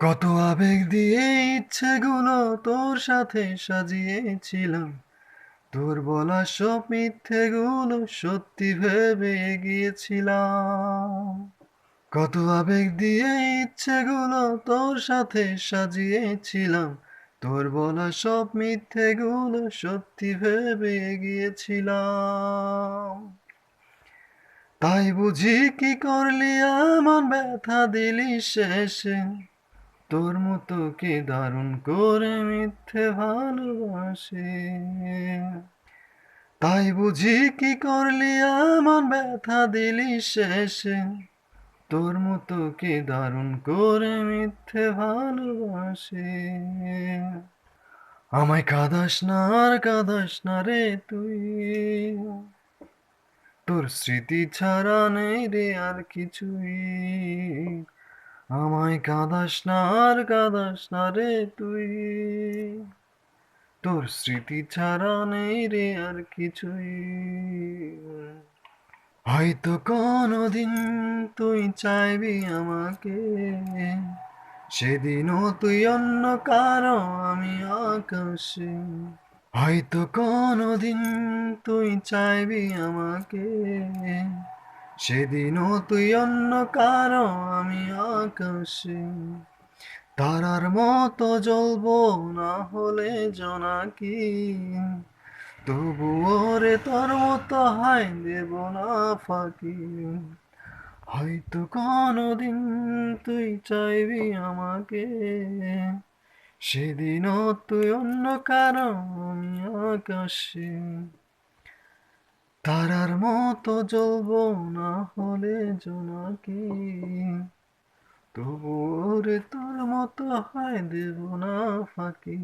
কত আবেগ দিয়ে ইচ্ছেগুলো তোর সাথে সাজিয়েছিলাম, তোর বলা সব মিথ্যেগুলো সত্যি ভেবে এগিয়েছিলাম। কত আবেগ দিয়ে ইচ্ছেগুলো তোর সাথে সাজিয়েছিলাম, তোর বলা সব মিথ্যেগুলো সত্যি ভেবে এগিয়েছিলাম। তাই বুঝি কি করলি, এমন ব্যথা দিলি শেষে, তোর মতো কে দারুণ করে মিথ্যে ভালোবাসে। তাই বুঝি কি করলি, এমন ব্যথা দিলি শেষে, তোর মতো কে দারুণ করে মিথ্যে ভালোবাসে। আমায় কাঁদাস না আর কাঁদাস না রে তুই, তোর স্মৃতি ছাড়া নেই রে আর কিছুই। আমায় কাঁদাস না আর কাঁদাস না রে তুই, তোর স্মৃতি ছাড়া নেই রে আর কিছুই। হয়তো কোনদিন তুই চাইবি আমাকে, সেদিনও তুই অন্য কারো আমি আকাশে। হয়তো কোনদিন তুই চাইবি আমাকে, সেদিনও তুই অন্য কারো আমি আকাশে। তারার মতো জ্বলবো না হলে জোনাকি, তবুও রে তোর মতো হাই দেব না ফাঁকি। হয়তো কোনদিন তুই চাইবি আমাকে, সেদিনও তুই অন্য কারো আমি আকাশে। তারার মতো জ্বলবো না হলে জোনাকি, তবুও রে তোর মতো হায় দেব না ফাঁকি।